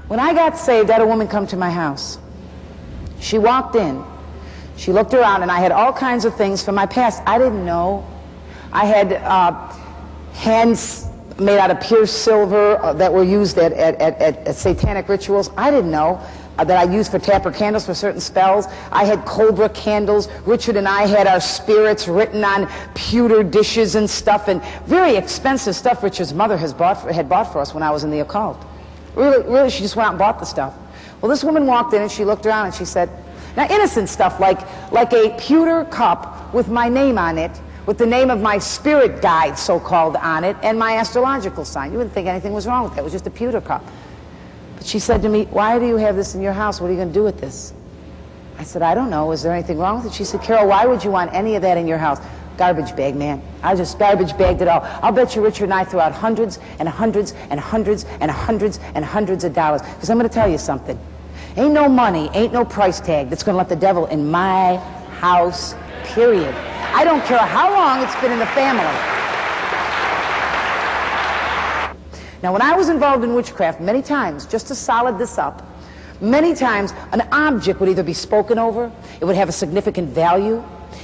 When I got saved, I had a woman come to my house. She walked in, she looked around, and I had all kinds of things from my past I didn't know. I had hands made out of pure silver that were used at satanic rituals. I didn't know that I used for tapper candles for certain spells. I had cobra candles. Richard and I had our spirits written on pewter dishes and stuff, and very expensive stuff Richard's mother had bought for us when I was in the occult. Really, she just went out and bought the stuff. Well, this woman walked in and she looked around and she said, now innocent stuff like a pewter cup with my name on it, with the name of my spirit guide, so-called, on it, and my astrological sign. You wouldn't think anything was wrong with that. It was just a pewter cup. But she said to me, why do you have this in your house? What are you going to do with this? I said, I don't know. Is there anything wrong with it? She said, Carol, why would you want any of that in your house? Garbage bag, man. I just garbage bagged it all. I'll bet you Richard and I threw out hundreds and hundreds and hundreds and hundreds and hundreds of dollars. Because I'm going to tell you something. Ain't no money, ain't no price tag that's going to let the devil in my house, period. I don't care how long it's been in the family. Now, when I was involved in witchcraft, many times, just to solid this up, many times an object would either be spoken over, it would have a significant value.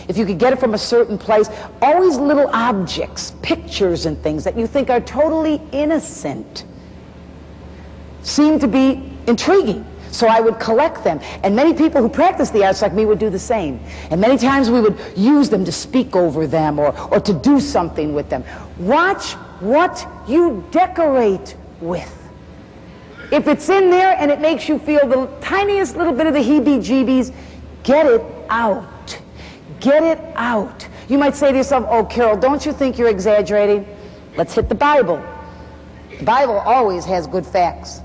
If you could get it from a certain place, always little objects, pictures and things that you think are totally innocent seem to be intriguing. So I would collect them. And many people who practice the arts like me would do the same. And many times we would use them to speak over them or to do something with them. Watch what you decorate with. If it's in there and it makes you feel the tiniest little bit of the heebie-jeebies, get it out. Get it out. You might say to yourself, oh, Carol, don't you think you're exaggerating? Let's hit the Bible. The Bible always has good facts.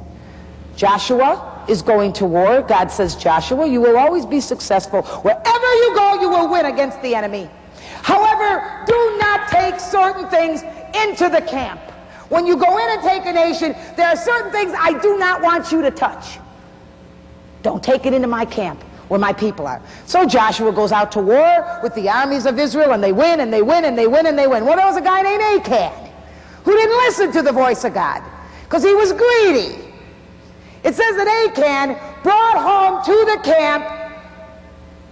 Joshua is going to war. God says, Joshua, you will always be successful. Wherever you go, you will win against the enemy. However, do not take certain things into the camp. When you go in and take a nation, there are certain things I do not want you to touch. Don't take it into my camp where my people are. So Joshua goes out to war with the armies of Israel, and they win, and they win, and they win, and they win. Well, there was a guy named Achan who didn't listen to the voice of God because he was greedy. It says that Achan brought home to the camp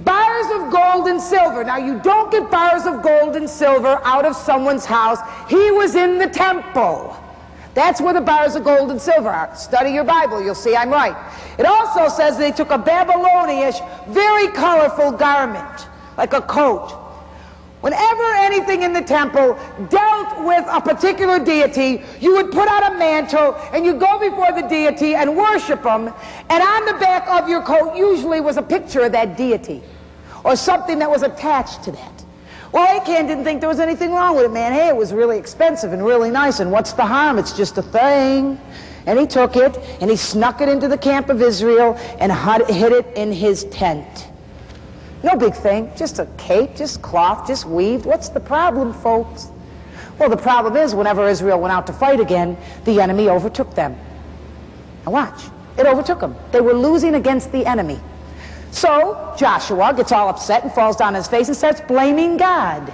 bars of gold and silver. Now, you don't get bars of gold and silver out of someone's house. He was in the temple. That's where the bars of gold and silver are. Study your Bible. You'll see I'm right. It also says they took a Babylonish, very colorful garment, like a coat. Whenever anything in the temple dealt with a particular deity, you would put out a mantle and you'd go before the deity and worship him, and on the back of your coat usually was a picture of that deity or something that was attached to that. Well, Achan didn't think there was anything wrong with it, man. Hey, it was really expensive and really nice, and what's the harm? It's just a thing. And he took it and he snuck it into the camp of Israel and hid it in his tent. No big thing, just a cape, just cloth, just weaved. What's the problem, folks? Well, the problem is whenever Israel went out to fight again, the enemy overtook them. Now watch, it overtook them. They were losing against the enemy. So Joshua gets all upset and falls down on his face and starts blaming God,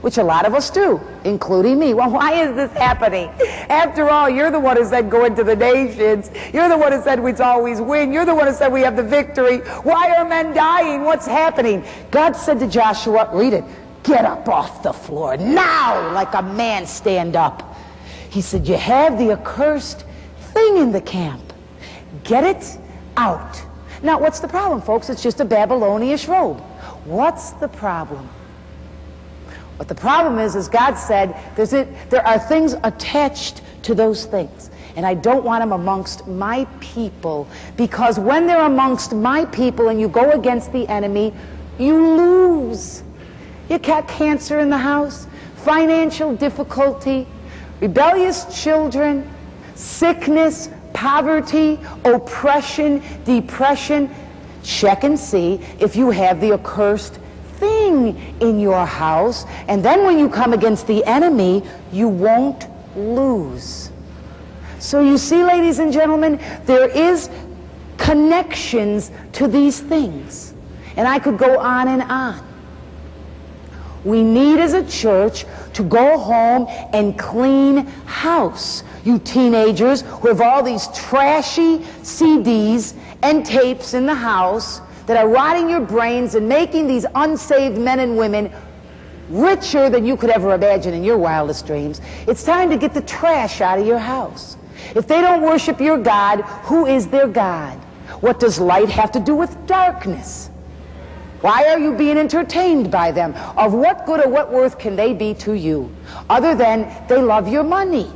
which a lot of us do, including me. Well, why is this happening? After all, you're the one who said go into the nations. You're the one who said we'd always win. You're the one who said we have the victory. Why are men dying? What's happening? God said to Joshua, read it, get up off the floor now, like a man, stand up. He said, you have the accursed thing in the camp. Get it out. Now, what's the problem, folks? It's just a Babylonish robe. What's the problem? What the problem is God said, there are things attached to those things. And I don't want them amongst my people, because when they're amongst my people and you go against the enemy, you lose. You got cancer in the house, financial difficulty, rebellious children, sickness, poverty, oppression, depression. Check and see if you have the accursed thing in your house, and then when you come against the enemy, you won't lose. So you see, ladies and gentlemen, there is connections to these things, and I could go on and on. We need as a church to go home and clean house. You teenagers who have all these trashy CDs and tapes in the house that are rotting your brains and making these unsaved men and women richer than you could ever imagine in your wildest dreams. It's time to get the trash out of your house. If they don't worship your God, who is their God? What does light have to do with darkness? Why are you being entertained by them? Of what good or what worth can they be to you? Other than they love your money.